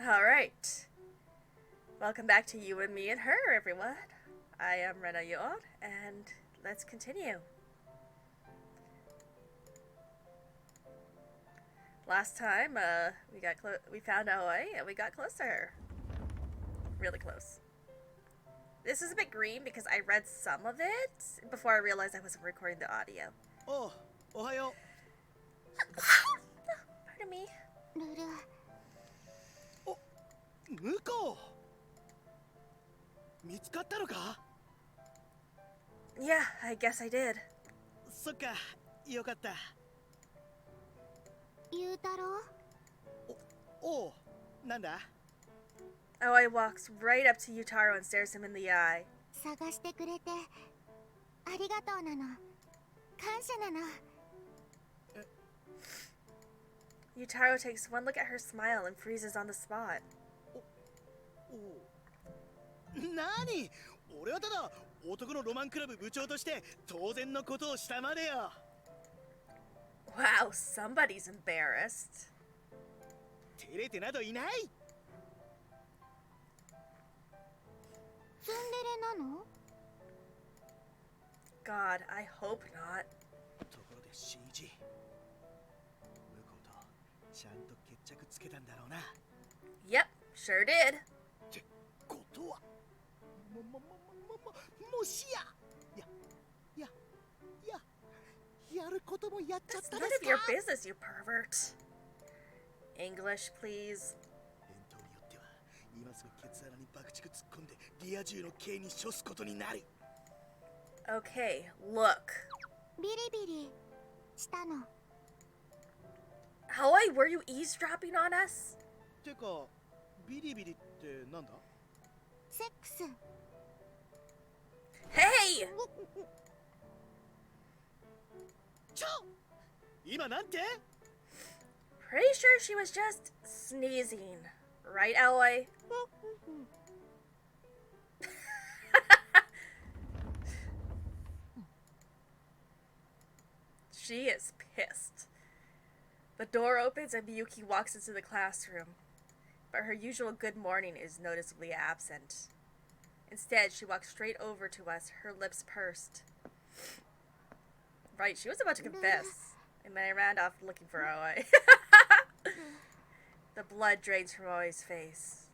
Alright. Welcome back to You and Me and Her, everyone. I am Rena Yon, and let's continue. Last time, we found Aoi, and we got close to her. Really close. This is a bit green because I read some of it before I realized I wasn't recording the audio. Oh, ohayo. Pardon me. 向こう見つかったのか Yeah, I guess I did. そっか、よかった。ゆうたろうおう、なんだ Aoi walks right up to Yutaro and stares him in the eye. 探してくれてありがとうなの感謝なの Yutaro takes one look at her smile and freezes on the spot. 何俺はただ男のロマンクラブ部長として当然のことをしたまでよ Wow, somebody's embarrassed. 照れてなどいない ツンデレなの God, I hope not. ところで新一向こうとちゃんと決着つけたんだろうな Yep, sure did. ってことはもしやることもやっちゃっ That's た none で of す your か business, you pervert. English, please. 返答によっては今すぐケツ穴に爆竹突っ込んでリア充の刑に処すことになる Okay, look. ビリビリしたの Hawaii, were you eavesdropping on us? てかビリビリってなんだ セックス Hey! ちょ今なんて Pretty sure she was just sneezing. Right, Aoi? She is pissed. The door opens and Miyuki walks into the classroom, but her usual good morning is noticeably absent. Instead, she walks straight over to us, her lips pursed. Right, she was about to confess, and then I ran off looking for Aoi. The blood drains from Aoi's face.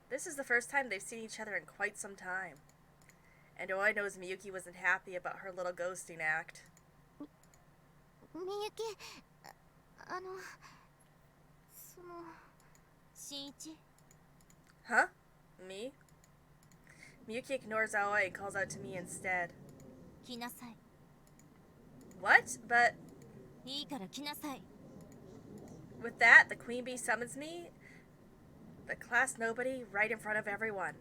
This is the first time they've seen each other in quite some time. And Aoi knows Miyuki wasn't happy about her little ghosting act. みゆきその新一 Huh? Me? Miyuki ignores Aoi and calls out to me instead. 来なさい What? But いいから来なさい with that, the queen bee summons me, the class nobody, right in front of everyone.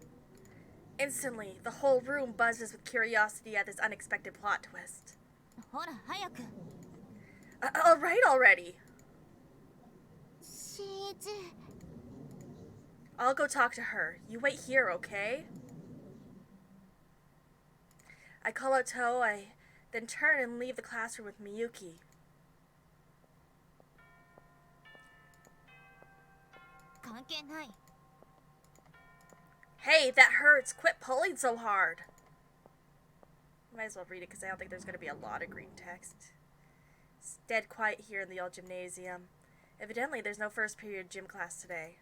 Instantly, the whole room buzzes with curiosity at this unexpected plot twist. ほら早く Alright already. 新一 I'll go talk to her. You wait here, okay? I call out to Aoi, then turn and leave the classroom with Miyuki. 関係ない Hey, that hurts. Quit pulling so hard. Might as well read it because I don't think there's going to be a lot of green text. It's dead quiet here in the old gymnasium. Evidently, there's no first period gym class today.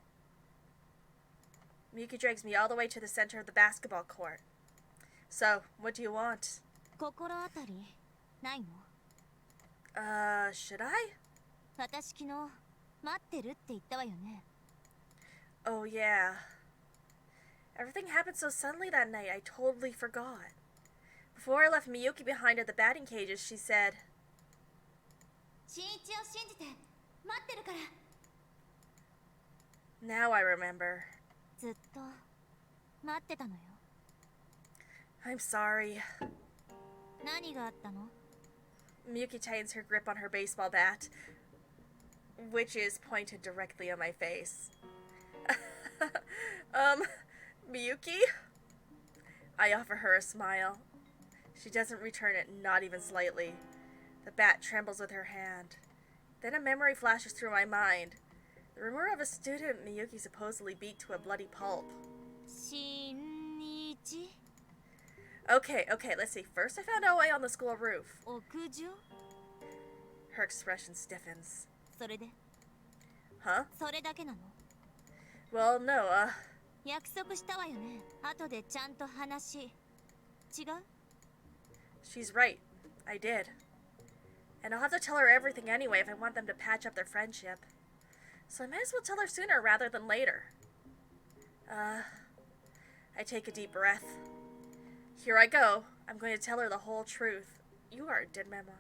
Miyuki drags me all the way to the center of the basketball court. So, what do you want? 心当たりないの Should I? 私昨日待ってるって言ったわよね Oh, yeah. Everything happened so suddenly that night, I totally forgot. Before I left Miyuki behind at the batting cages, she said, 新一を信じて待ってるから Now I remember. ずっと待ってたのよ I'm sorry. 何があったの Miyuki tightens her grip on her baseball bat, which is pointed directly at my face. Miyuki? I offer her a smile. She doesn't return it, not even slightly. The bat trembles with her hand. Then a memory flashes through my mind. The rumor of a student Miyuki supposedly beat to a bloody pulp. Shinichi? Okay, let's see. First I found Oe on the school roof. Okujo? Her expression stiffens. それで Huh? それだけなの Well, no, 約束したわよね。後でちゃんと話。違う she's right. I did. And I'll have to tell her everything anyway if I want them to patch up their friendship. So I might as well tell her sooner rather than later. I take a deep breath. Here I go. I'm going to tell her the whole truth. You are a dead mama.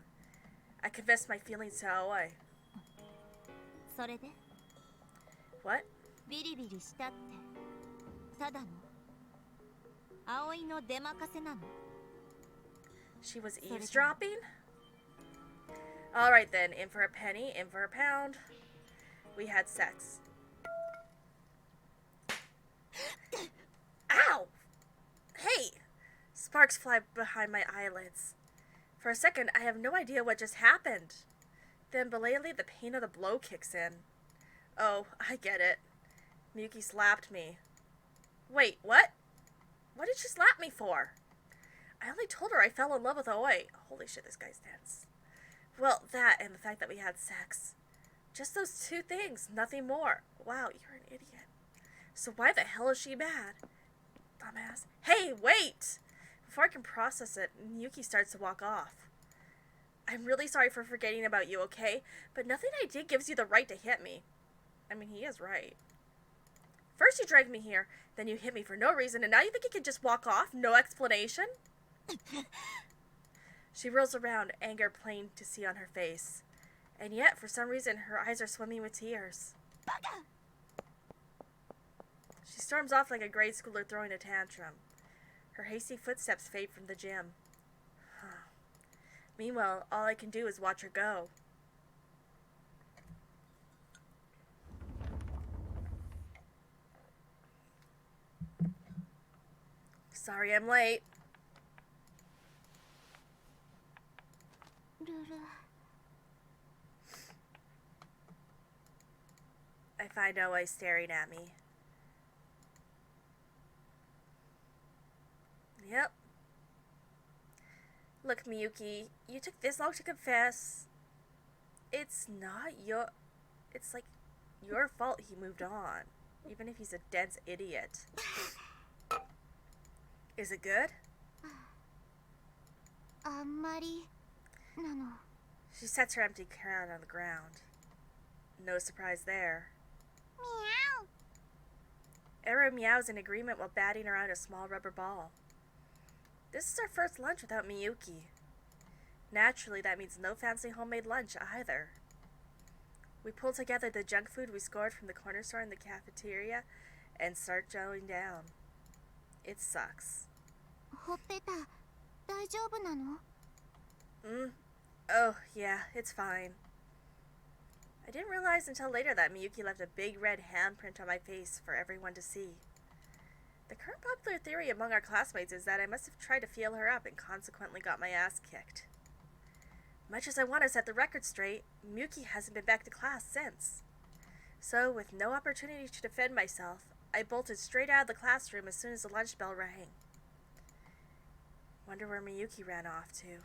I confess my feelings to Aoi. それで What? ビリビリしたってただの葵の出任せなの She was eavesdropping? Alright then, in for a penny, in for a pound. We had sex. Ow! Hey! Sparks fly behind my eyelids. For a second, I have no idea what just happened. Then belatedly, the pain of the blow kicks in. Oh, I get it. Miyuki slapped me. Wait, what? What did she slap me for? I only told her I fell in love with Aoi. Holy shit, this guy's dense. Well, that and the fact that we had sex. Just those two things, nothing more. Wow, you're an idiot. So why the hell is she mad? Dumbass. Hey, wait! Before I can process it, Miyuki starts to walk off. I'm really sorry for forgetting about you, okay? But nothing I did gives you the right to hit me. I mean, he is right. First you dragged me here, then you hit me for no reason, and now you think you can just walk off? No explanation? She rolls around, anger plain to see on her face. And yet, for some reason, her eyes are swimming with tears. She storms off like a grade schooler throwing a tantrum. Her hasty footsteps fade from the gym. Meanwhile, all I can do is watch her go. Sorry I'm late. ルル I find Oe staring at me. Yep. Look, Miyuki, you took this long to confess. It's not your... It's like your fault he moved on. Even if he's a dense idiot. Is it good? あんまりなの She sets her empty crown on the ground. No surprise there. ミャオ Ero meows in agreement while batting around a small rubber ball. This is our first lunch without Miyuki. Naturally, that means no fancy homemade lunch either. We pull together the junk food we scored from the corner store in the cafeteria and start chowing down. It sucks. ほっぺた大丈夫なの Oh, yeah, it's fine. I didn't realize until later that Miyuki left a big red handprint on my face for everyone to see. The current popular theory among our classmates is that I must have tried to feel her up and consequently got my ass kicked. Much as I want to set the record straight, Miyuki hasn't been back to class since. So, with no opportunity to defend myself, I bolted straight out of the classroom as soon as the lunch bell rang. Wonder where Miyuki ran off to.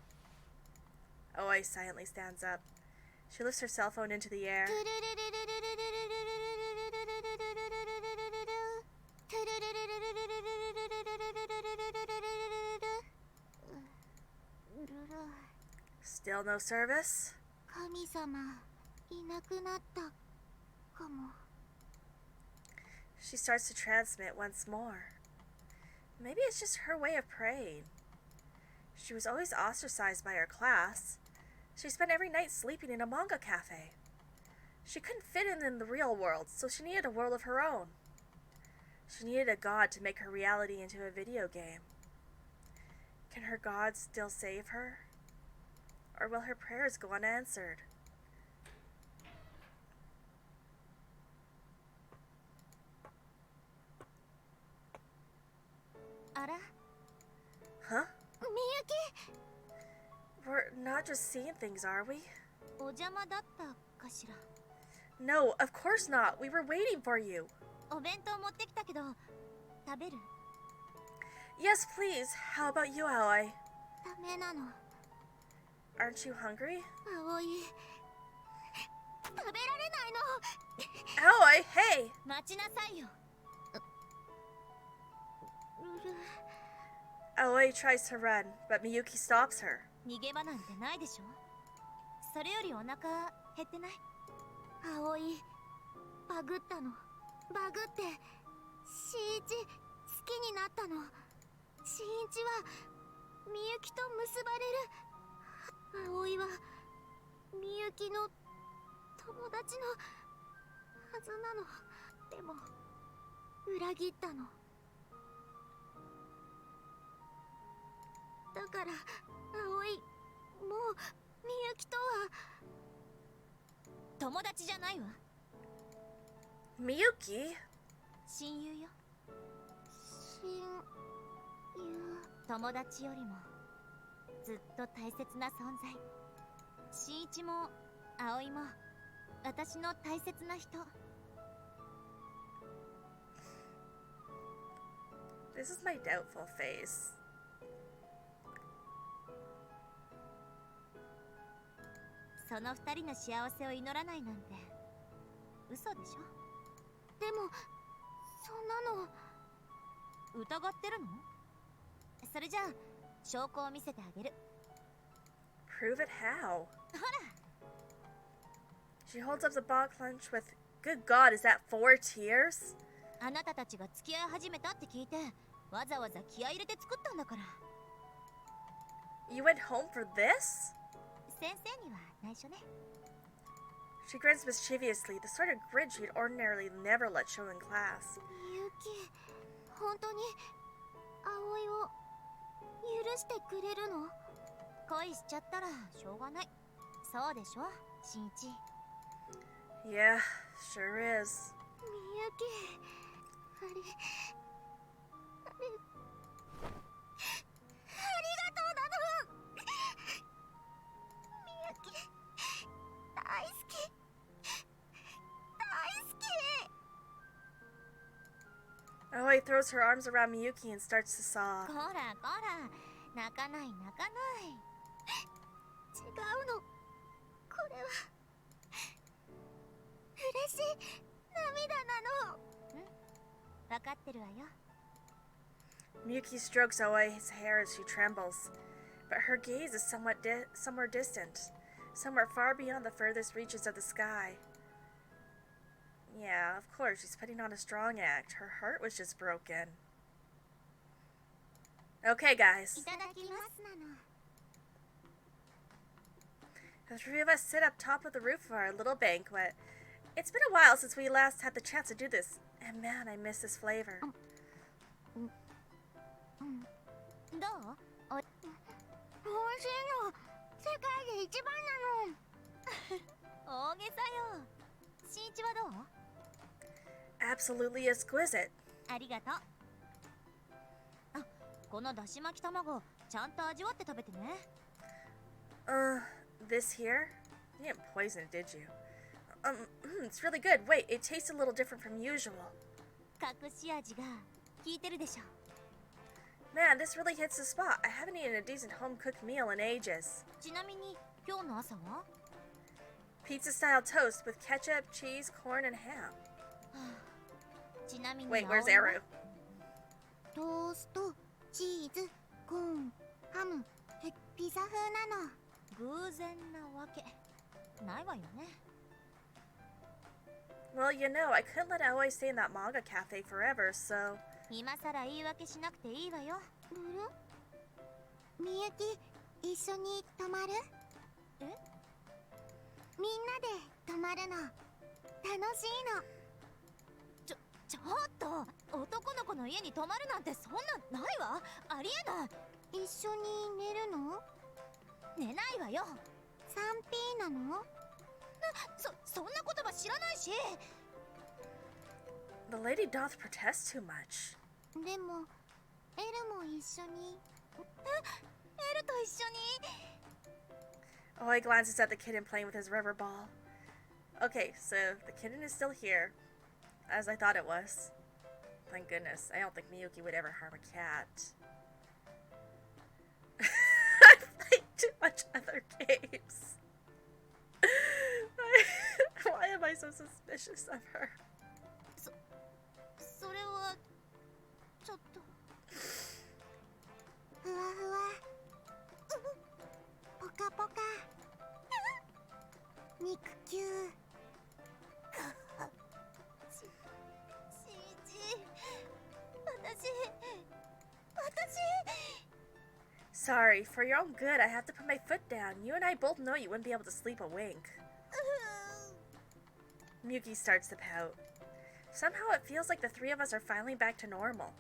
Oe silently stands up. She lifts her cell phone into the air. Still no service? 神様いなくなったかも She starts to transmit once more. Maybe it's just her way of praying. She was always ostracized by her class. She spent every night sleeping in a manga cafe. She couldn't fit in the real world, so she needed a world of her own. She needed a god to make her reality into a video game. Can her god still save her? Or will her prayers go unanswered? Ara? Huh? Miyuki? We're not just seeing things, are we? お邪魔だったかしら No, of course not. We were waiting for you. お弁当持ってきたけど食べる？ Yes, please. How about you, Aoi? ダメなの。 Aren't you hungry? 葵、食べられないの。 Aoi, hey! 待ちなさいよ。ルル、 Aoi tries to run, but Miyuki stops her. 逃げ場なんてないでしょ。それよりお腹減ってない？葵、バグったの。バグって新一好きになったの。新一はみゆきと結ばれる。葵はみゆきの友達のはずなの。でも裏切ったの。だから葵、もうみゆきとは友達じゃないわ。 Miyuki? 親友よ。親友。友達よりもずっと大切な存在。新一も葵も私の大切な人。 This is my doubtful face. その二人の幸せを祈らないなんて嘘でしょ。でもそんなの疑ってるの？それじゃあ証拠を見せてあげる。 Prove it how? ほら。 She holds up the box lunch with, good God, is that 4 tears? あなたたちが付き合い始めたって聞いてわざわざ気合い入れて作ったんだから。 You went home for this? 先生には内緒ね。 She grins mischievously, the sort of grin she'd ordinarily never let show in class. みゆき、本当に葵を許してくれるの？恋しちゃったらしょうがない。そうでしょ、新一。 Yeah, sure is. みゆき、ありがとうなの。みゆき、大好き。大好き。 Aoi throws her arms around Miyuki and starts to sob. こらこら、泣かない泣かない。違うの。これは嬉しい涙なの。分かってるわよ。 Miyuki strokes Aoi's hair as she trembles, but her gaze is somewhere distant, somewhere far beyond the furthest reaches of the sky. Yeah, of course, she's putting on a strong act. Her heart was just broken. Okay, guys. いただきますなの。 The three of us sit up top of the roof of our little banquet. It's been a while since we last had the chance to do this, and man, I miss this flavor. どう？おいしいの。世界で一番なの。大げさよ。新一はどう？ Absolutely exquisite. ありがとう。あ、このだし巻き卵ちゃんと味わって食べてね。 This here? You didn't poison it, did you? It's really good. Wait, it tastes a little different from usual. 隠し味が効いてるでしょ。 Man, this really hits the spot. I haven't eaten a decent home-cooked meal in ages. ちなみに今日の朝は？ Pizza-style toast with ketchup, cheese, corn, and ham. ちなみに Wait, 葵 where's は Eru? トースト、チーズ、コーン、ハム、ピザ風なの。偶然なわけないわよね。 Well, you know, I couldn't let Aoi stay in that manga cafe forever, so... 今さら言い訳しなくていいわよ。みゆき、一緒に泊まる？え？みんなで泊まるの。楽しいの。ちょっと、男の子の家に泊まるなんてそんなないわ。ありえない。一緒に寝るの？寝ないわよ。3P なの？そんな言葉知らないし。 The lady doth protest too much. でも、エルも一緒に。エルと一緒に。 Aoi glances at the kitten playing with his rubber ball. Okay, so the kitten is still here, as I thought it was. Thank goodness. I don't think Miyuki would ever harm a cat. I've played too much other games. Why am I so suspicious of her? それはちょっとふわふわポカポカ肉球CG 私 Sorry, for your own good, I have to put my foot down. You and I both know you wouldn't be able to sleep a wink. Miyuki starts to pout. Somehow it feels like the three of us are finally back to normal.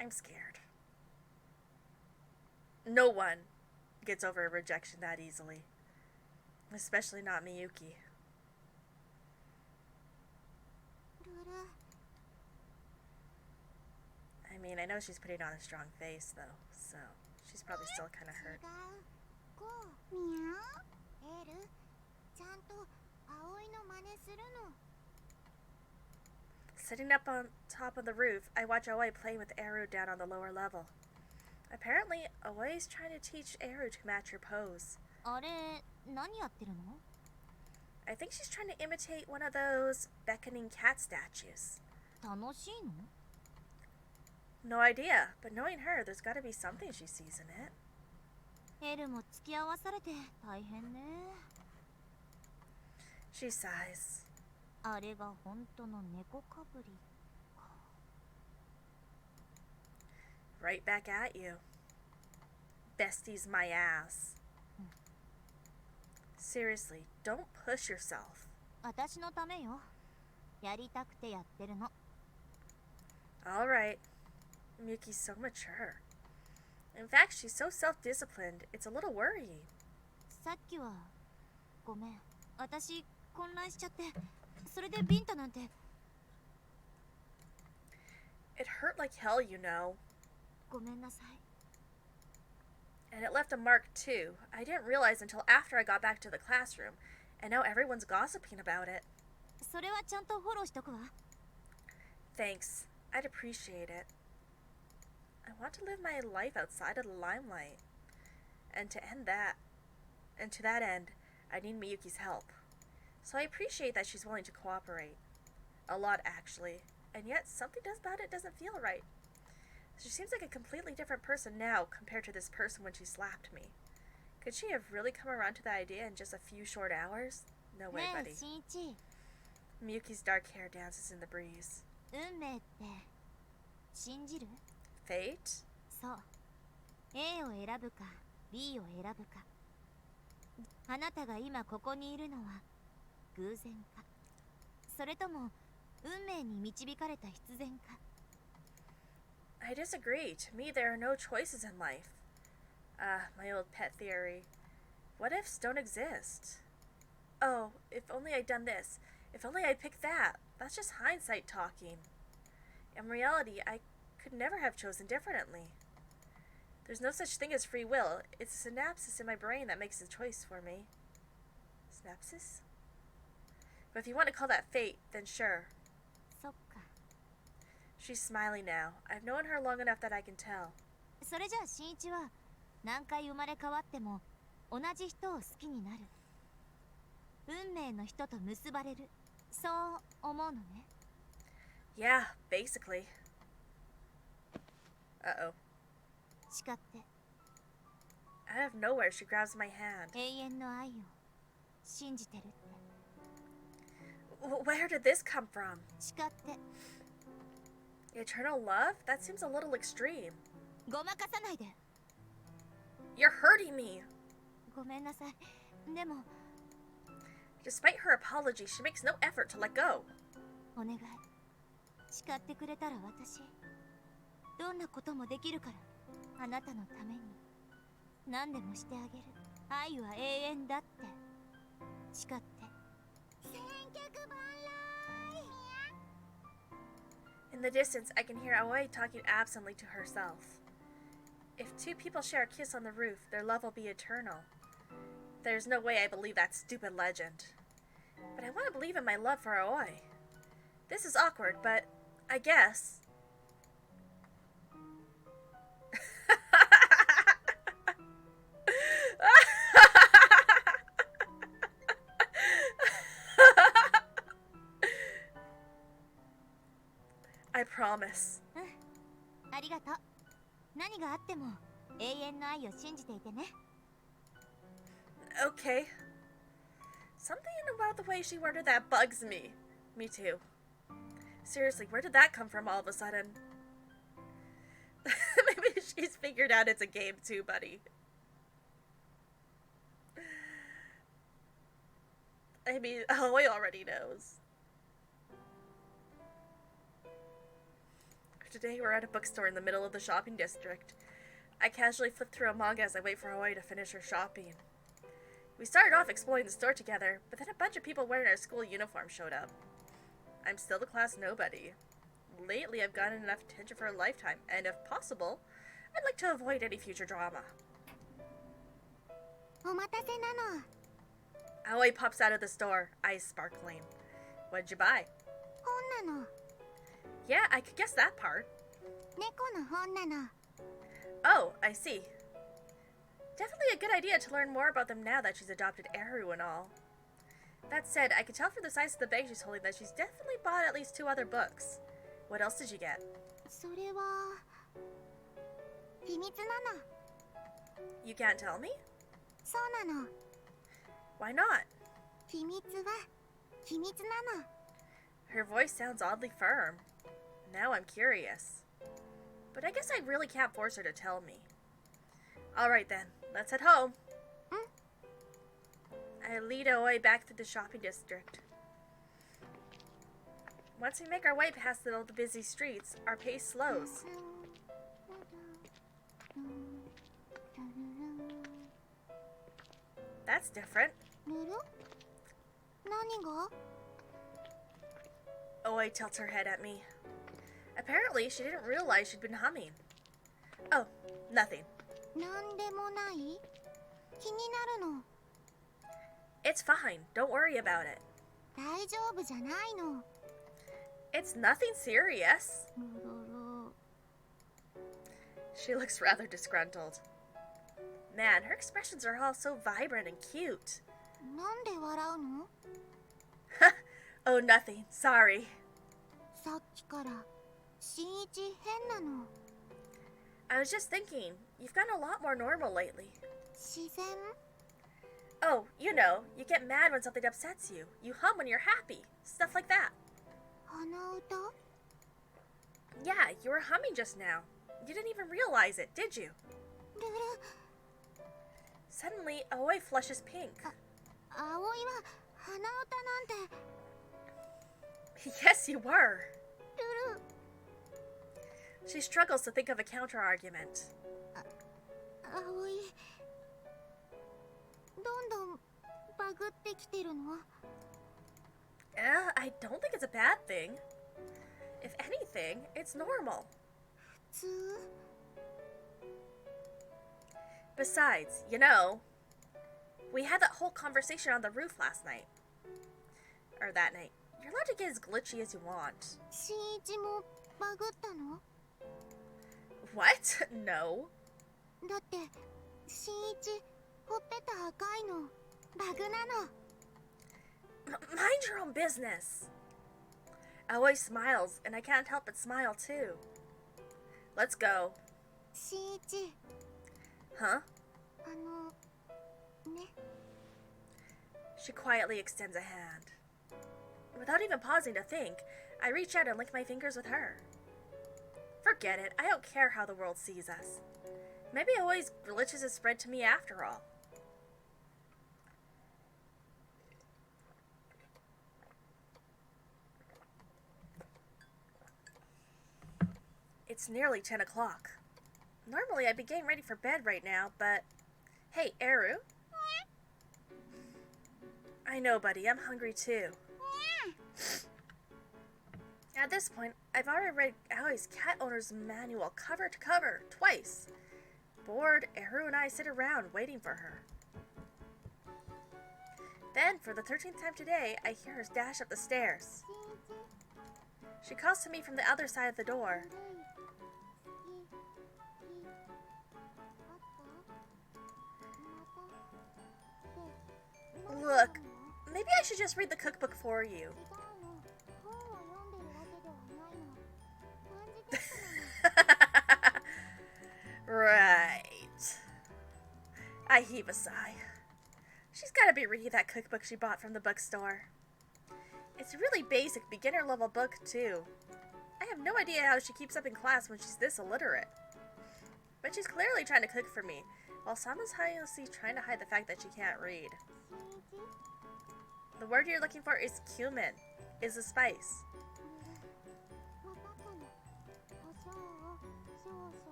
I'm scared. No one gets over a rejection that easily. Especially not Miyuki. ルル I mean, I know she's putting on a strong face, though, so she's probably still kind of hurt. 違うこうミャーエルちゃんと葵の真似するの Sitting up on top of the roof, I watch Aoi play with Eru down on the lower level. Apparently, Aoi is trying to teach Eru to match her pose. あれ何やってるの I think she's trying to imitate one of those beckoning cat statues. 楽しいの No idea, but knowing her, there's gotta be something she sees in it. エルも付き合わされて大変ね She sighs. あれが本当の猫かぶりか Right back at you. Bestie's my ass. Seriously, don't push yourself. 私のためよやりたくてやってるの Alright. Miyuki's so mature. In fact, she's so self-disciplined, it's a little worrying. さっきはごめん私混乱しちゃってそれでビンタなんて It hurt like hell, you know. ごめんなさい And it left a mark, too. I didn't realize until after I got back to the classroom, and now everyone's gossiping about it. それはちゃんとフォローしとくわ Thanks. I'd appreciate it. I want to live my life outside of the limelight. And to that end, I need Miyuki's help. So I appreciate that she's willing to cooperate. A lot, actually. And yet, something about it doesn't feel right. She seems like a completely different person now compared to this person when she slapped me. Could she have really come around to the idea in just a few short hours? No way, ねえ buddy. 新一 Miyuki's dark hair dances in the breeze. 運命って信じる Fate? そう A を選ぶか B を選ぶかあなたが今ここにいるのは偶然かそれとも運命に導かれた必然か I disagree. To me, there are no choices in life. My old pet theory. What ifs don't exist? Oh, if only I'd done this. If only I'd picked that. That's just hindsight talking. In reality, I could never have chosen differently. There's no such thing as free will. It's a synapses in my brain that makes the choice for me. Synapses? But if you want to call that fate, then sure. そっか She's smiling now. I've known her long enough that I can tell. それじゃあ新一は何回生まれ変わっても同じ人を好きになる運命の人と結ばれるそう思うのね Yeah, basically. Uh-oh. 誓って Out of nowhere, she grabs my hand. 永遠の愛を信じてるって Where did this come from? 誓って Eternal love? That seems a little extreme. ごまかさないで You're hurting me. ごめんなさいでも Despite her apology, she makes no effort to let go. お願い誓ってくれたら私どんなこともできるからあなたのために何でもしてあげる愛は永遠だって誓って千客万来 In the distance, I can hear Aoi talking absently to herself. If two people share a kiss on the roof, their love will be eternal. There's no way I believe that stupid legend. But I want to believe in my love for Aoi. This is awkward, but I guess. I promise. ありがとう。何があっても永遠の愛を信じていてね。 Okay. Something about the way she worded that bugs me. Me too. Seriously, where did that come from all of a sudden? Maybe she's figured out it's a game too, buddy. I mean, Aoi already knows. Today we're at a bookstore in the middle of the shopping district. I casually flip through a manga as I wait for Aoi to finish her shopping. We started off exploring the store together, but then a bunch of people wearing our school uniform showed up. I'm still the class nobody. Lately I've gotten enough attention for a lifetime, and if possible, I'd like to avoid any future drama. お待たせなの。 Aoi pops out of the store, eyes sparkling. What'd you buy? 本なの。 Yeah, I could guess that part. 猫の本なの。 Oh, I see. Definitely a good idea to learn more about them now that she's adopted Eru and all. That said, I could tell from the size of the bag she's holding that she's definitely bought at least 2 other books. What else did you get? それは秘密なの。 You can't tell me? そうなの。 Why not? 秘密は秘密なの。 Her voice sounds oddly firm. Now I'm curious. But I guess I really can't force her to tell me. Alright then, let's head home. I lead Aoi back through the shopping district. Once we make our way past all the busy streets, our pace slows. That's different. ぬる？何が？ Aoi tilts her head at me. Apparently, she didn't realize she'd been humming. Oh, nothing. なんでもない？気になるの。 It's fine. Don't worry about it. 大丈夫じゃないの。 It's nothing serious. ぬるる。 She looks rather disgruntled. Man, her expressions are all so vibrant and cute. なんで笑うの？ Oh, nothing. Sorry. さっきから新一変なの。 I was just thinking, you've gotten a lot more normal lately. 自然？ Oh, you know, you get mad when something upsets you. You hum when you're happy. Stuff like that. 鼻歌？ Yeah, you were humming just now. You didn't even realize it, did you? ルル。 Suddenly, Aoi flushes pink. 葵は鼻歌なんて。 Yes, you were. ルル。 She struggles to think of a counter-argument. 葵。どんどんバグってきてるの？ I don't think it's a bad thing. If anything, it's normal. 普通？ Besides, you know, we had that whole conversation on the roof last night. Or that night. You're allowed to get as glitchy as you want. 新一もバグったの？ What? No. だって新一ほっぺた赤いのバグなの。 Mind your own business. Aoi smiles, and I can't help but smile too. Let's go. 新一、 Huh? ね。 She quietly extends a hand. Without even pausing to think, I reach out and link my fingers with her. Forget it. I don't care how the world sees us. Maybe Aoi's glitches has spread to me after all. It's nearly 10 o'clock. Normally I'd be getting ready for bed right now, but... Hey, Eru? I know, buddy. I'm hungry too. At this point, I've already read Aoi's cat owner's manual cover to cover twice. Bored, Eru and I sit around waiting for her. Then, for the 13th time today, I hear her dash up the stairs. She calls to me from the other side of the door. Look, maybe I should just read the cookbook for you. Right. I heave a sigh. She's gotta be reading that cookbook she bought from the bookstore. It's a really basic, beginner-level book, too. I have no idea how she keeps up in class when she's this illiterate. But she's clearly trying to cook for me, while simultaneously trying to hide the fact that she can't read. The word you're looking for is cumin, is a spice.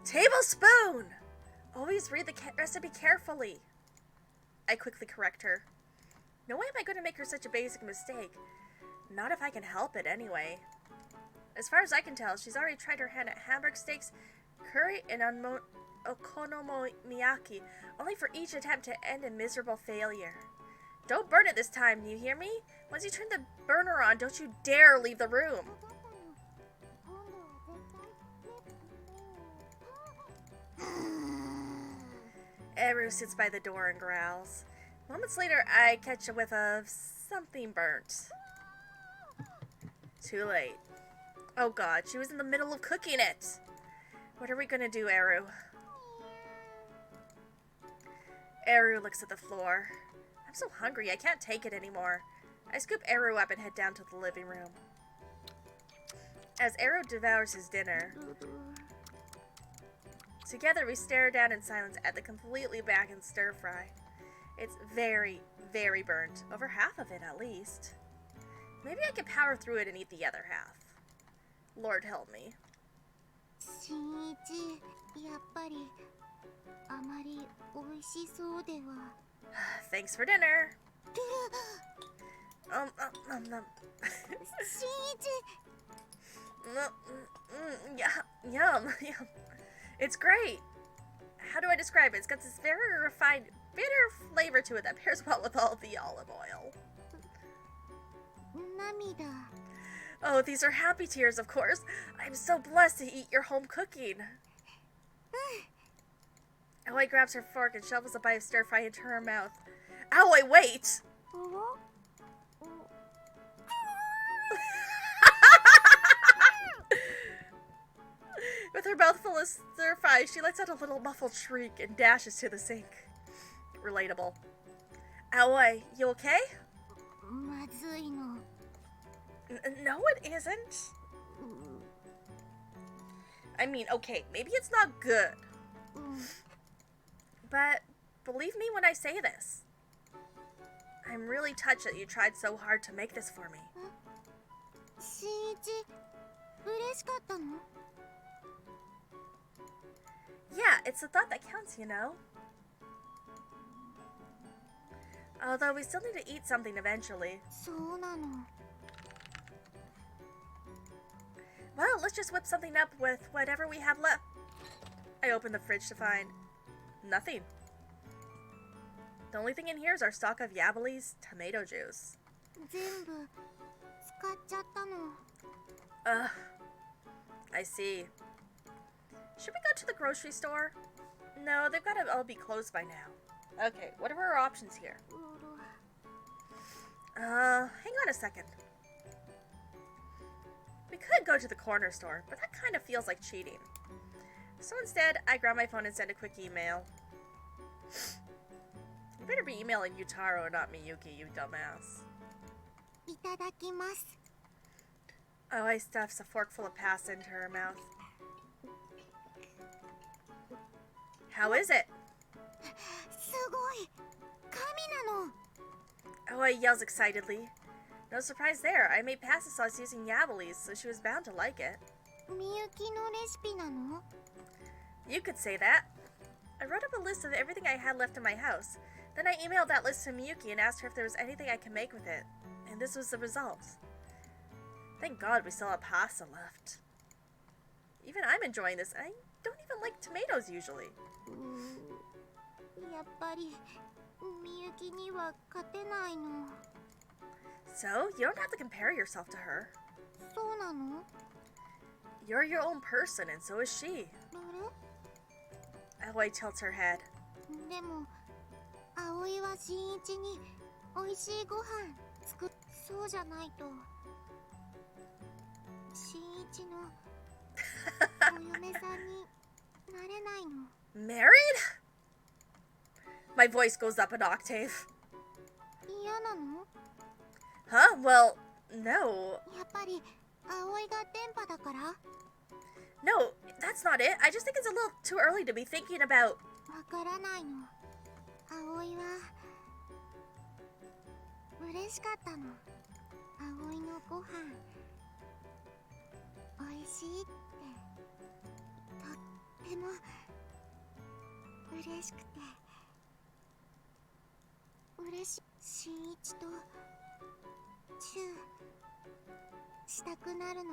Tablespoon! Always read the recipe carefully. I quickly correct her. No way am I going to make her such a basic mistake. Not if I can help it, anyway. As far as I can tell, she's already tried her hand at hamburg steaks, curry, and okonomiyaki, only for each attempt to end in miserable failure. Don't burn it this time, you hear me? Once you turn the burner on, don't you dare leave the room. Eru sits by the door and growls. Moments later, I catch a whiff of something burnt. Too late. Oh god, she was in the middle of cooking it! What are we gonna do, Eru? Eru looks at the floor. I'm so hungry, I can't take it anymore. I scoop Eru up and head down to the living room. As Eru devours his dinner, together we stare down in silence at the completely blackened stir-fry. It's very, very burnt. Over half of it, at least. Maybe I can power through it and eat the other half. Lord help me. Thanks for dinner. Yum. It's great. How do I describe it? It's got this very refined, bitter flavor to it that pairs well with all the olive oil. Oh, these are happy tears, of course. I'm so blessed to eat your home cooking. Aoi grabs her fork and shovels a bite of stir-fry into her mouth. Aoi, wait! With her mouth full of stir-fry, she lets out a little muffled shriek and dashes to the sink. Relatable. Aoi, you okay? No, it isn't. I mean, okay, maybe it's not good. But believe me when I say this. I'm really touched that you tried so hard to make this for me. Yeah, it's the thought that counts, you know? Although we still need to eat something eventually. Well, let's just whip something up with whatever we have left. I open the fridge to find nothing. The only thing in here is our stock of Yabali's tomato juice. Ugh. I see. Should we go to the grocery store? No, they've got to all be closed by now. Okay, what are our options here? Hang on a second. We could go to the corner store, but that kind of feels like cheating. So instead, I grab my phone and send a quick email. You better be emailing Yutaro, not Miyuki, you dumbass. Oh, I stuffs a forkful of pasta into her mouth. How is it? Oh, I yells excitedly. No surprise there. I made pasta sauce using Yabali's, so she was bound to like it. You could say that. I wrote up a list of everything I had left in my house. Then I emailed that list to Miyuki and asked her if there was anything I could make with it. And this was the result. Thank God we still have pasta left. Even I'm enjoying this. I don't even like tomatoes usually. やっぱりみゆきには勝てないの。 So, you don't have to compare yourself to her. そうなの？ You're your own person, and so is she. あれ？ Aoi tilts her head. でも葵は新一に美味しいご飯作っそうじゃないと新一のお嫁さんになれないの。 Married? My voice goes up an octave. 嫌なの？ Huh? Well, no. やっぱり葵が電波だから？ No, that's not it. I just think it's a little too early to be thinking about... わからないの。葵は嬉しかったの。葵のご飯美味しいってとっても嬉しくて嬉しい。新一とチューしたくなるの。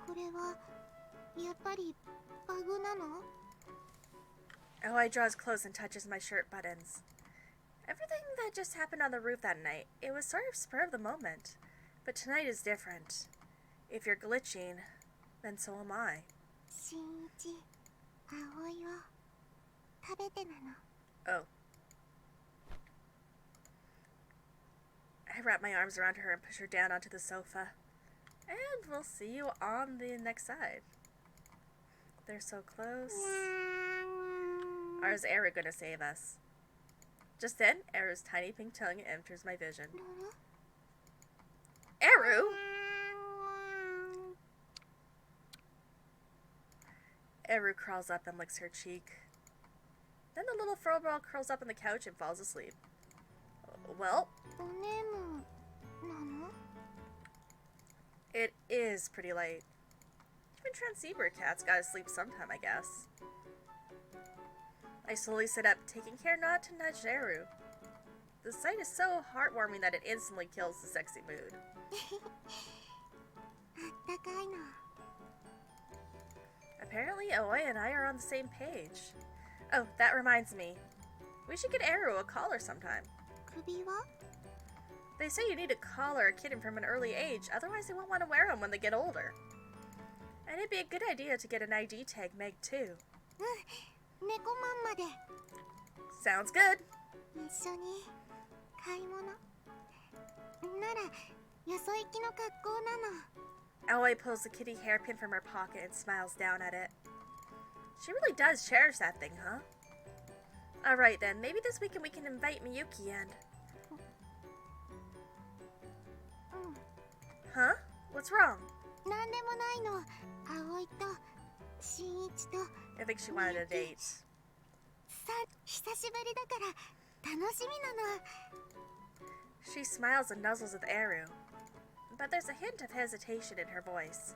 これはやっぱりバグなの？ Aoi draws close and touches my shirt buttons. Everything that just happened on the roof that night, it was sort of spur of the moment. But tonight is different. If you're glitching, then so am I. 新一、葵を食べてなの。 Oh. I wrap my arms around her and push her down onto the sofa. And we'll see you on the next side. They're so close. Or is Eru gonna save us? Just then, Eru's tiny pink tongue enters my vision. Eru! Eru crawls up and licks her cheek. Then the little fur ball curls up on the couch and falls asleep. Well, お眠なの？ it is pretty late. Even transceiver cats gotta sleep sometime, I guess. I slowly sit up, taking care not to nudge Eru. The sight is so heartwarming that it instantly kills the sexy mood. あったかいの。 Apparently, Aoi and I are on the same page. Oh, that reminds me. We should get Eru a collar sometime. 首は？ They say you need a collar a kitten from an early age, otherwise they won't want to wear them when they get older. And it'd be a good idea to get an ID tag made too. うん、猫まんまで Sounds good. 一緒に買い物ならよそ行きの格好なの。 Aoi pulls the kitty hairpin from her pocket and smiles down at it. She really does cherish that thing, huh? Alright then, maybe this weekend we can invite Miyuki and... うん、 Huh? What's wrong? なんでもないの。葵と新一と I think she wanted a date. 久しぶりだから楽しみなの。 She smiles and nuzzles with Eru, but there's a hint of hesitation in her voice.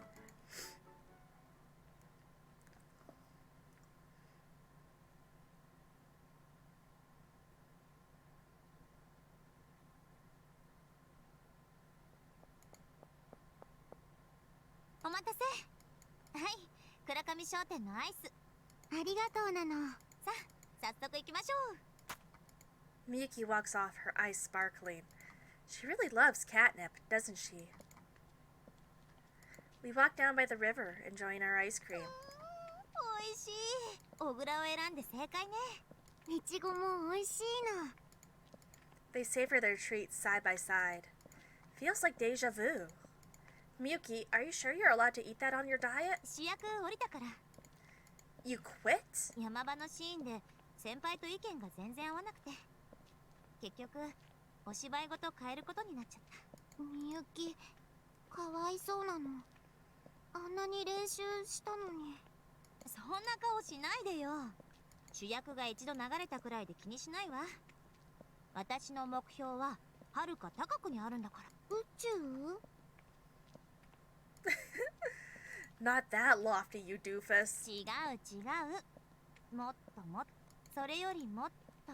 「お待たせ。はい、倉上商店のアイス。ありがとうなの。さあ、早速行きましょう。 Miyuki walks off, her eyes sparkling. She really loves catnip, doesn't she? We walk down by the river, enjoying our ice cream. おいしい。小倉を選んで正解ね。いちごも美味しいの。 They savor their treats side by side. Feels like deja vu. Miyuki, are you sure you're allowed to eat that on your diet? 主役降りたから。 You quit? 山場のシーンで先輩と意見が全然合わなくて結局お芝居ごと変えることになっちゃった。みゆきかわいそうなの。あんなに練習したのに。そんな顔しないでよ。主役が一度流れたくらいで気にしないわ。私の目標ははるか高くにあるんだから。宇宙？ Not that lofty, you doofus. 違う違う。もっともっとそれよりもっと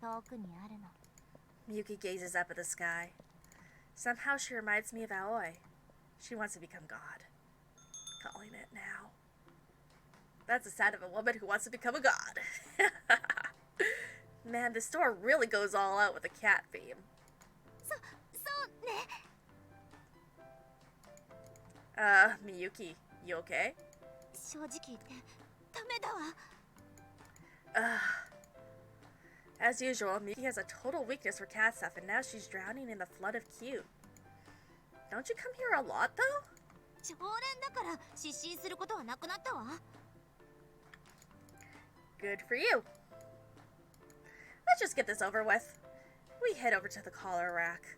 遠くにあるの。 Miyuki gazes up at the sky. Somehow she reminds me of Aoi. She wants to become God. Calling it now. That's the sound of a woman who wants to become a god. Man, this store really goes all out with the cat theme. そうね。 Miyuki, you okay? 正直言ってダメだわ。 As usual, Miyuki has a total weakness for cat stuff, and now she's drowning in the flood of cute. Don't you come here a lot, though? 常連だから失神することはなくなったわ。 Good for you. Let's just get this over with. We head over to the collar rack.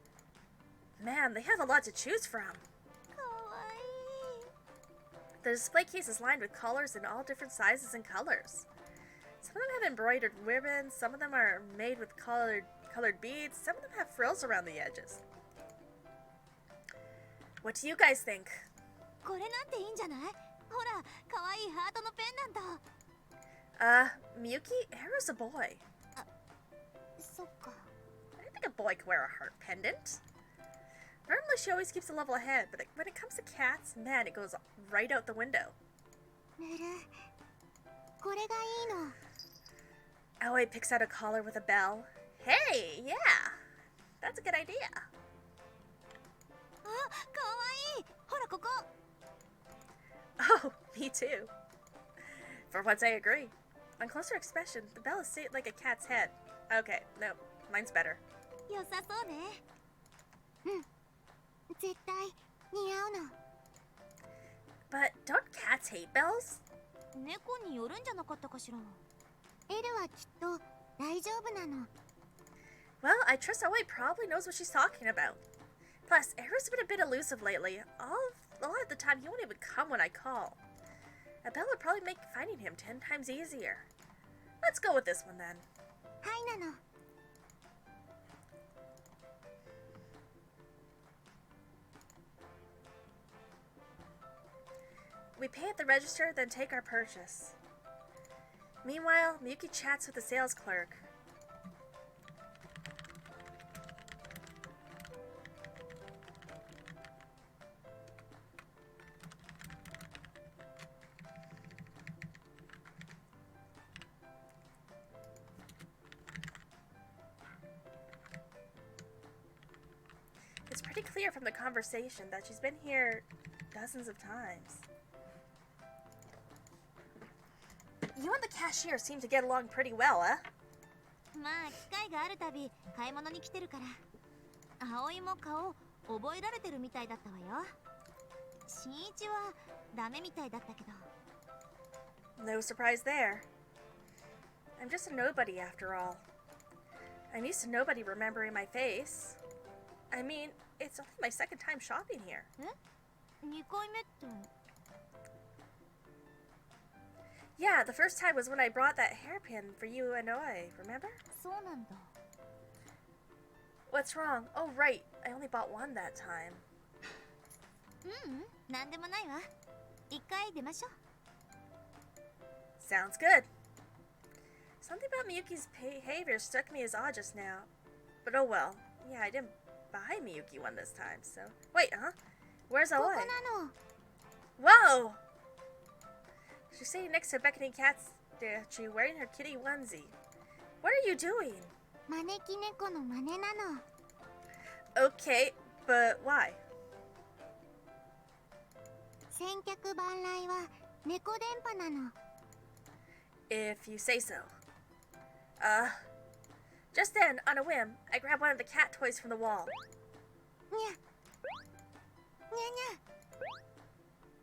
Man, they have a lot to choose from. かわいい。 The display case is lined with collars in all different sizes and colors. Some of them have embroidered ribbons, some of them are made with colored beads, some of them have frills around the edges. What do you guys think? これなんていいんじゃない？ほら、かわいいハートのペンダント。 Miyuki, Arrow's a boy. そっか。 I think a boy can wear a heart pendant. Normally she always keeps a level ahead, but when it comes to cats, man, it goes right out the window. ぬる。これがいいの。 Aoi picks out a collar with a bell. Hey, yeah! That's a good idea. あ、かわいい。ほらここ。 Oh, me too. For once I agree. On closer inspection, the bell is shaped like a cat's head. Okay, no, mine's better. 良さそうね。うん。絶対似合うの。 But don't cats hate bells? 猫によるんじゃなかったかしら。エルはきっと大丈夫なの。 Well, I trust Aoi probably knows what she's talking about. Plus, Arrow's been a bit elusive lately. A lot of the time, he won't even come when I call. A bell would probably make finding him 10 times easier. Let's go with this one then. はいなの。 We pay at the register, then take our purchase. Meanwhile, Miyuki chats with the sales clerk. It's pretty clear from the conversation that she's been here dozens of times. You and the cashier seem to get along pretty well, huh? まあ機会があるたび買い物に来てるから。葵も顔覚えられてるみたいだったわよ。新一はダメみたいだったけど。 No surprise there. I'm just a nobody after all. I'm used to nobody remembering my face. I mean, it's only my second time shopping here. え？2回目って。 Yeah, the first time was when I brought that hairpin for you and Oi, remember? そうなんだ。 What's wrong? Oh, right. I only bought one that time. なんでもないわ。一回出ましょう。 Sounds good. Something about Miyuki's behavior struck me as odd just now. But oh well. Yeah, I didn't buy Miyuki one this time, so... Wait, huh? Where's ここ Oi? なの。 Whoa! She's sitting next to a beckoning cat statue wearing her kitty onesie. What are you doing? 招き猫の真似なの。 Okay, but why? 千客万来は猫電波なの。 If you say so. Just then, on a whim, I grabbed one of the cat toys from the wall. にゃ。にゃに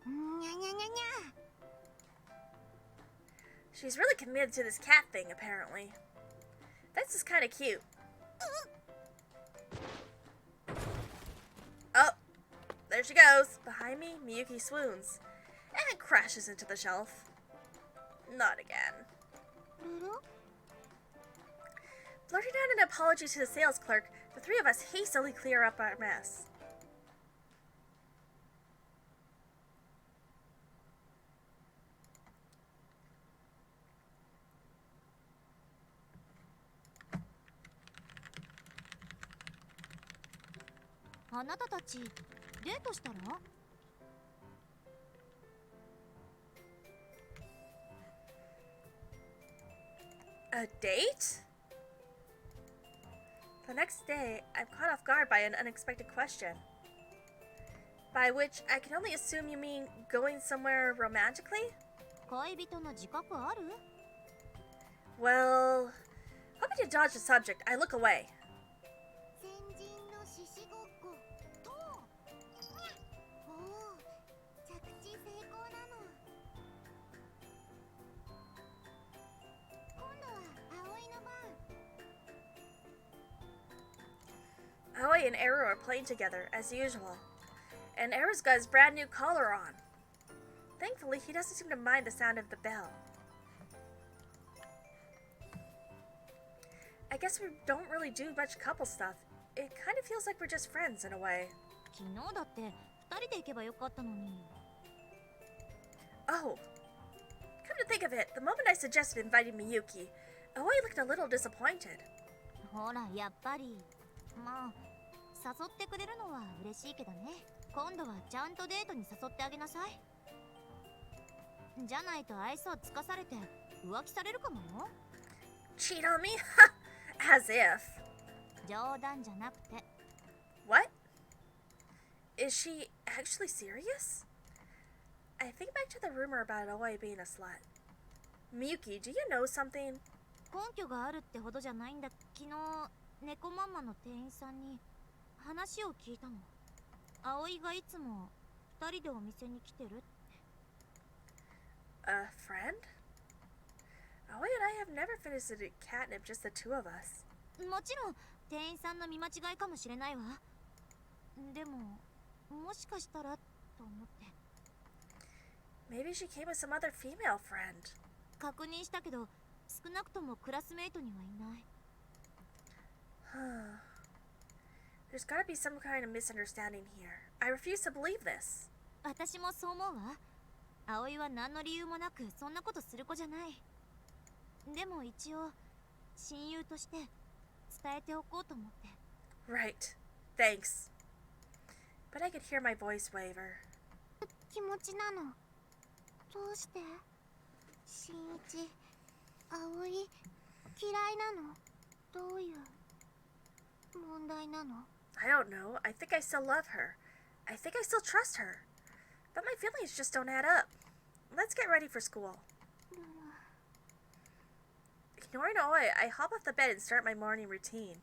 ゃ。にゃにゃにゃにゃ。 She's really committed to this cat thing, apparently. That's just kind of cute. Oh, there she goes. Behind me, Miyuki swoons and crashes into the shelf. Not again. ルル？ Blurting out an apology to the sales clerk, the three of us hastily clear up our mess.「あなたたちデートしたの？」A date? The next day, I'm caught off guard by an unexpected question. By which I can only assume you mean going somewhere romantically? 恋人の自覚ある？ Well, hoping to dodge the subject, I look away. 先人の獅子ごっことおお、着地成功なの。今度は葵の番。 Aoi and Eru are playing together, as usual. And Eru's got his brand new collar on. Thankfully, he doesn't seem to mind the sound of the bell. I guess we don't really do much couple stuff. It kind of feels like we're just friends in a way. 昨日だって2人で行けばよかったのに。 Oh, come to think of it, the moment I suggested inviting Miyuki, Aoi looked a little disappointed. ほら、やっぱり。まあ、誘ってくれるのは嬉しいけどね。今度はちゃんとデートに誘ってあげなさい。じゃないと愛想つかされて浮気されるかもよ。 Cheat on me? As if. 冗談じゃなくて。 What? Is she actually serious? I think back to the rumor about Aoi being a slut. Miyuki, do you know something? 根拠があるってほどじゃないんだ。昨日猫ママの店員さんに話を聞いたの。葵がいつも2人でお店に来てるって。 A friend? Aoi and I have never visited catnip, just the two of us. もちろん店員さんの見間違いかもしれないわ。でももしかしたらと思って。 Maybe she came with some other female friend. 確認したけど少なくともクラスメイトにはいない。 There's gotta be some kind of misunderstanding here. I refuse to believe this. 私もそう思うわ。葵は何の理由もなくそんなことする子じゃない。でも一応親友として伝えておこうと思って。 Right. Thanks. But I could hear my voice waver. 気持ちなの。どうして？新一、葵、嫌いなの？どういう問題なの？ I don't know. I think I still love her. I think I still trust her. But my feelings just don't add up. Let's get ready for school. Ignoring Aoi, I hop off the bed and start my morning routine.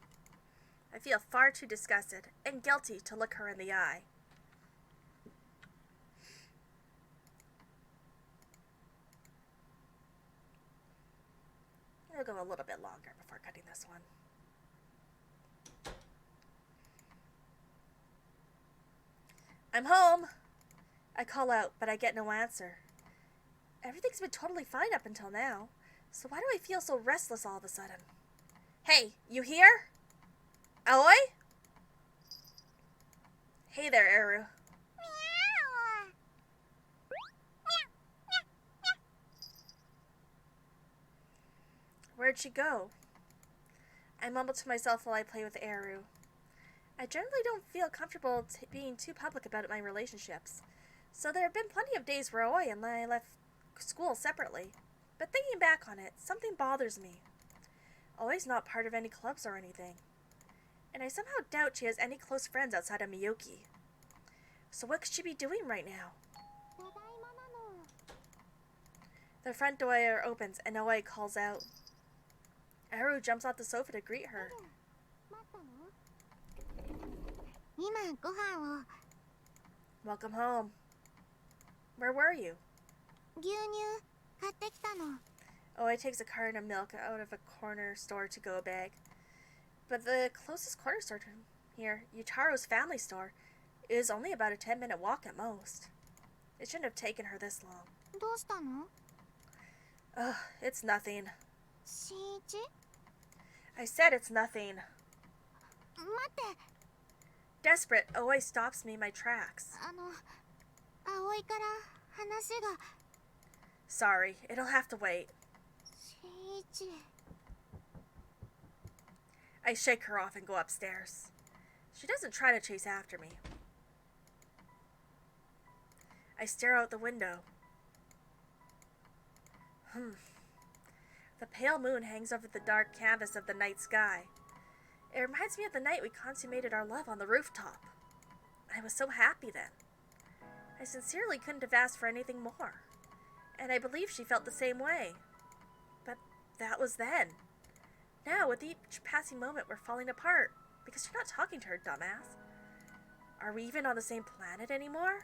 I feel far too disgusted and guilty to look her in the eye. I'll go a little bit longer before cutting this one. I'm home! I call out, but I get no answer. Everything's been totally fine up until now, so why do I feel so restless all of a sudden? Hey, you here? Aoi? Hey there, Eru. Where'd she go? I mumble to myself while I play with Eru. I generally don't feel comfortable being too public about my relationships, so there have been plenty of days where Aoi and I left school separately. But thinking back on it, something bothers me. Aoi's not part of any clubs or anything, and I somehow doubt she has any close friends outside of Miyuki. So what could she be doing right now? The front door opens and Aoi calls out. Eru jumps off the sofa to greet her. Welcome home. Where were you? Aoi takes a carton of milk out of a corner store to-go bag. But the closest corner store to here, Yutaro's family store, is only about a 10-minute walk at most. It shouldn't have taken her this long. Ugh, it's nothing. I said it's nothing. Desperate, Aoi stops me in my tracks. Sorry, it'll have to wait. I shake her off and go upstairs. She doesn't try to chase after me. I stare out the window. The pale moon hangs over the dark canvas of the night sky. It reminds me of the night we consummated our love on the rooftop. I was so happy then. I sincerely couldn't have asked for anything more. And I believe she felt the same way. But that was then. Now, with each passing moment, we're falling apart. Because you're not talking to her, dumbass. Are we even on the same planet anymore?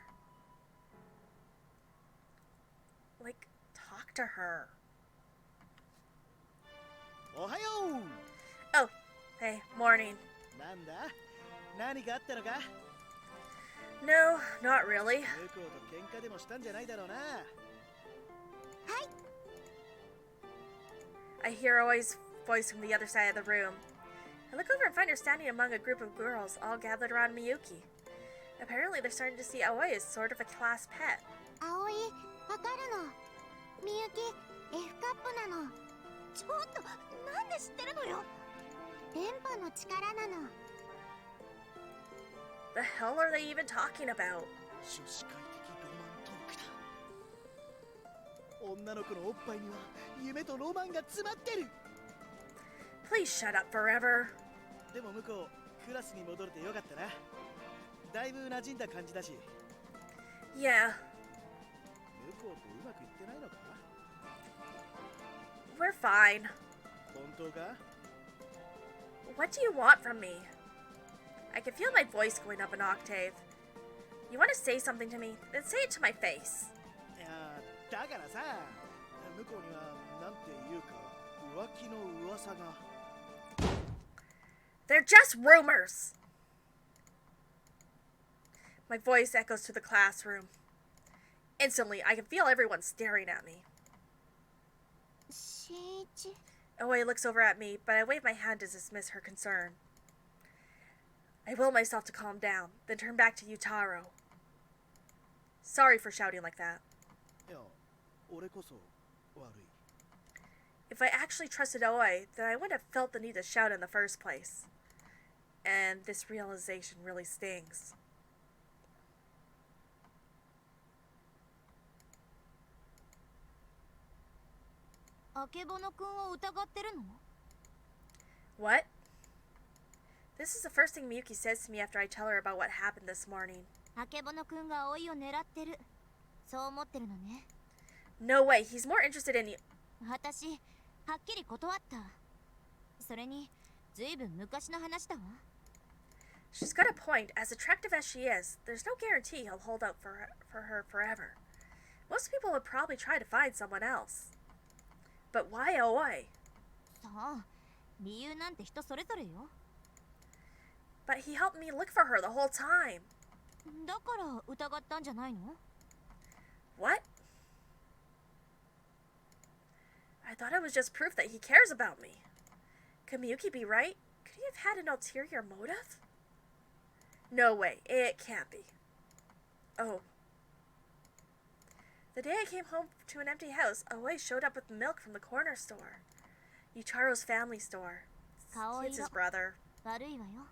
Like, talk to her. Ohayo! Oh, hey, morning. なんだ何があったのか No, not really. 向こうと喧嘩でもしたんじゃないだろうな I hear Oi's voice from the other side of the room. I look over and find her standing among a group of girls all gathered around Miyuki. Apparently they're starting to see Aoi as sort of a class pet. 葵わかるのみゆき F カップなのちょっとなんで知ってるのよ電波の力なの The hell are they even talking about? 女子会的ロマントークだ女の子のおっぱいには夢とロマンが詰まってる Please shut up forever. でも向こうクラスに戻れてよかったなだいぶ馴染んだ感じだし Yeah, 向こうとうまくいってないのか we're fine. 本当か What do you want from me? I can feel my voice going up an octave. You want to say something to me? Then say it to my face. いやだからさ向こうにはなんていうか浮気の噂が They're just rumors. My voice echoes to the classroom. Instantly, I can feel everyone staring at me. しんいち Oe looks over at me, but I wave my hand to dismiss her concern. I will myself to calm down, then turn back to Yutaro. Sorry for shouting like that. いや俺こそ悪い If I actually trusted Oe, then I wouldn't have felt the need to shout in the first place. And this realization really stings. あけぼのくんを疑ってるの What? This is the first thing Miyuki says to me after I tell her about what happened this morning. あけぼのくんが葵を狙ってるそう思ってるのね No way, he's more interested in you. 私はっきり断ったそれにずいぶん昔の話だわ She's got a point. As attractive as she is, there's no guarantee he'll hold out for her forever. Most people would probably try to find someone else. But why Aoi? さあ理由なんて人それぞれよ But he helped me look for her the whole time. だから疑ったんじゃないの What? I thought it was just proof that he cares about me. Could Miyuki be right? Could he have had an ulterior motive? No way, it can't be. Oh. The day I came home to an empty house, Aoi showed up with milk from the corner store. Yutaro's family store. It's his brother. 悪いわよ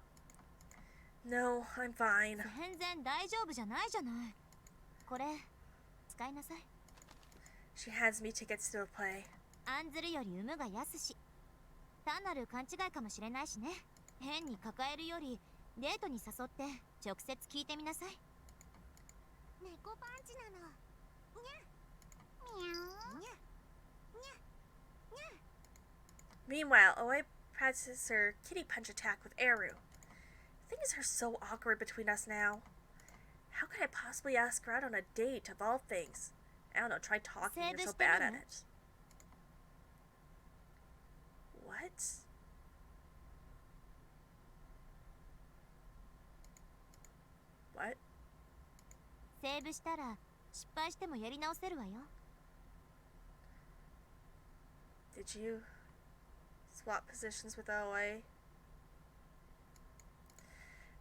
No, I'm fine. 全然大丈夫じゃないじゃないこれ使いなさい She hands me tickets to the play. 案ずるより有無が安し単なる勘違いかもしれないしね変に抱えるよりデートに誘って直接聞いてみなさい猫パンチなのにゃみゃーにゃにゃにゃ Meanwhile, Aoi practices her kitty punch attack with Eru. Things are so awkward between us now. How could I possibly ask her out on a date of all things? I don't know, try talking, you're so bad at it. What? What? セーブしたら失敗してもやり直せるわよ Did you swap positions with Aoi?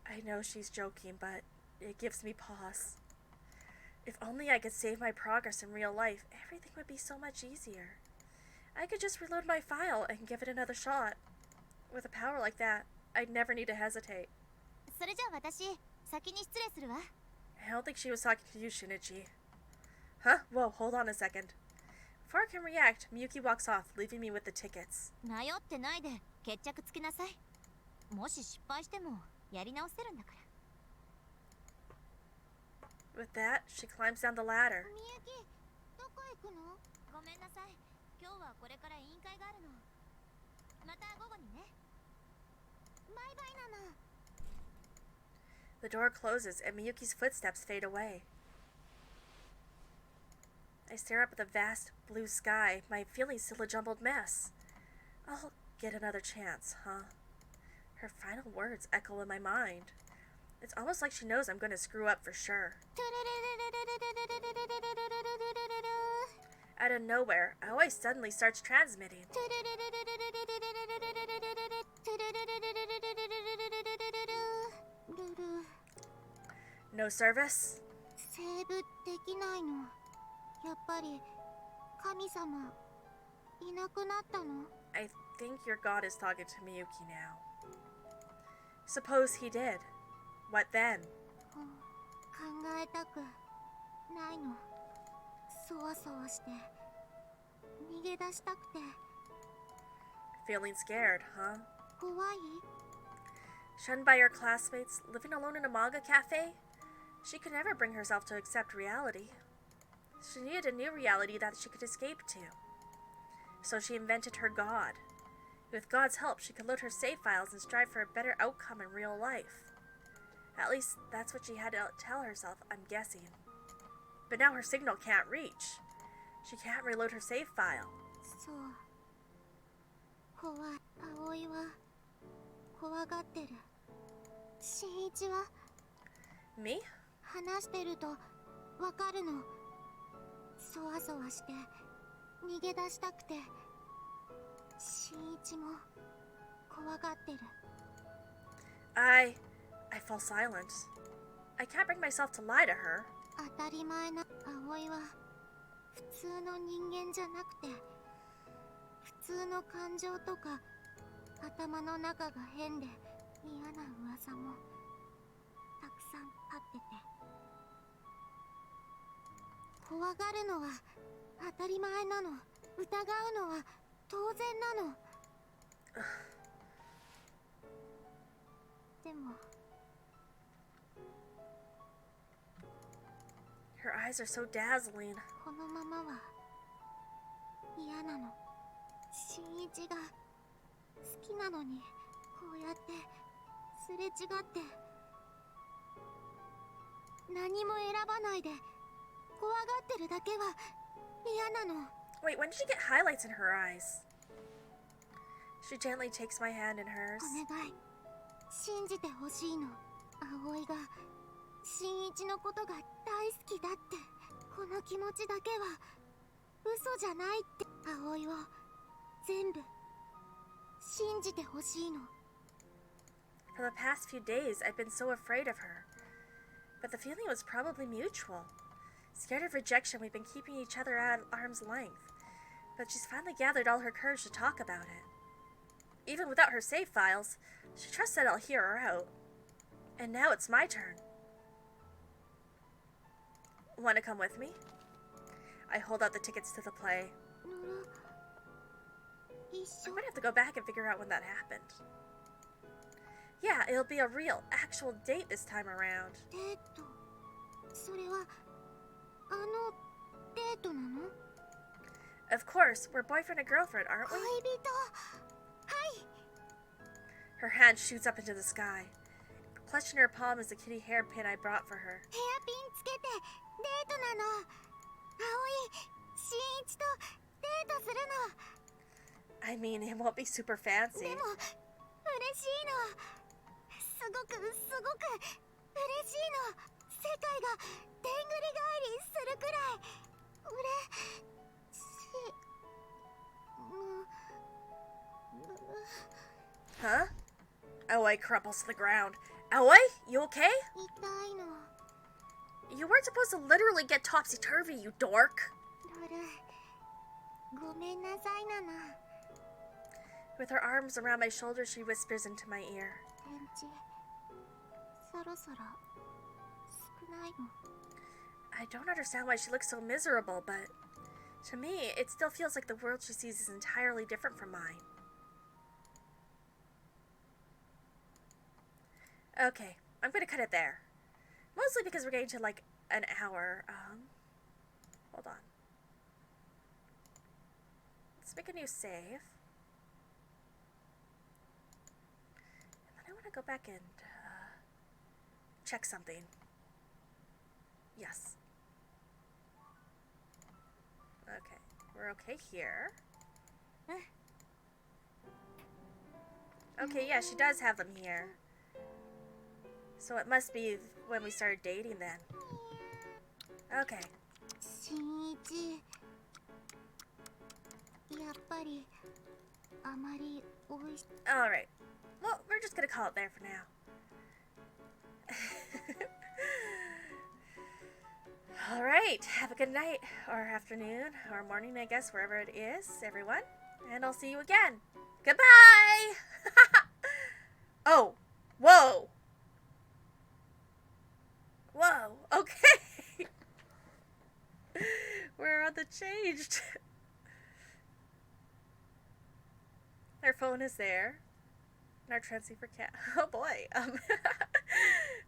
I know she's joking, but it gives me pause. If only I could save my progress in real life, everything would be so much easier. I could just reload my file and give it another shot. With a power like that, I'd never need to hesitate. それじゃあ私先に失礼するわ I don't think she was talking to you, Shinichi. Huh? Whoa, hold on a second. Before I can react, Miyuki walks off, leaving me with the tickets. 迷ってないで決着つけなさい。もし失敗してもやり直せるんだから。 With that, she climbs down the ladder. みゆき、どこ行くの？ごめんなさい。今日はこれから委員会があるの。また午後にね。バイバイなの。 The door closes and Miyuki's footsteps fade away. I stare up at the vast blue sky, my feelings still a jumbled mess. I'll get another chance, huh? Her final words echo in my mind. It's almost like she knows I'm going to screw up for sure. Out of nowhere, Aoi suddenly starts transmitting. No service? セーブできないの。やっぱり神様いなくなったの？ I think your god is talking to Miyuki now. Suppose he did. What then? 考えたくないの。そわそわして逃げ出したくて。 Feeling scared, huh? 怖い？ Shunned by her classmates, living alone in a manga cafe? She could never bring herself to accept reality. She needed a new reality that she could escape to. So she invented her god. With God's help, she could load her save files and strive for a better outcome in real life. At least, that's what she had to tell herself, I'm guessing. But now her signal can't reach. She can't reload her save file. そう。怖い。葵は怖がってる。新一は Me? 話してるとわかるの。そわそわして逃げ出したくて。新一も怖がってる。I fall silent. I can't bring myself to lie to her. 当たり前な葵は普通の人間じゃなくて、普通の感情とか頭の中が変で嫌な噂もたくさんあってて、怖がるのは当たり前なの。疑うのは当然なの。でも Her eyes are so dazzling. このままは嫌なの。新一が好きなのにこうやってすれ違って何も選ばないで怖がってるだけは嫌なの。 Wait, when did she get highlights in her eyes? She gently takes my hand in hers. お願い、信じてほしいの。葵が新一のことが大好きだって、この気持ちだけは嘘じゃないって。葵を全部信じてほしいの。 For the past few days, I've been so afraid of her. But the feeling was probably mutual. Scared of rejection, we've been keeping each other at arm's length. But she's finally gathered all her courage to talk about it. Even without her save files, she trusts that I'll hear her out. And now it's my turn. Want to come with me? I hold out the tickets to the play. 一 I'm 緒 gonna have to go back and figure out when that happened. Yeah, it'll be a real, actual date this time around. デート、それはあのデートなの？ Of course, we're boyfriend and girlfriend, aren't 恋 we? 人。はい。 Her hand shoots up into the sky. Clutched in her palm is the kitty hairpin I brought for her. ヘアピンつけてデートなの。葵、新一とデートするの。 I mean, it won't be super fancy. でも嬉しいの。すごく嬉しいの。世界がでんぐり返りするくらい嬉しい。 Huh? Aoi crumples to the ground. Aoi, you okay? 痛いの。 You weren't supposed to literally get topsy-turvy, you dork. ロル、ごめんなさいなな。 With her arms around my shoulder, she whispers into my ear. 電池、そろそろ少ないの。 I don't understand why she looks so miserable, but To me, it still feels like the world she sees is entirely different from mine. Okay, I'm gonna cut it there. Mostly because we're getting to like an hour. Hold on. Let's make a new save. And then I want to go back and check something. Yes. Okay, we're okay here. Okay, yeah, she does have them here. So it must be when we started dating then. Okay. 新一やっぱりあまりおいし Alright. Well, we're just gonna call it there for now. Alright, have a good night, or afternoon, or morning, I guess, wherever it is, everyone. And I'll see you again. Goodbye! Oh, whoa! Whoa, okay. We're on the changed. Our phone is there. And our transceiver cat. Oh boy.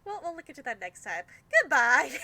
Well, we'll look into that next time. Goodbye.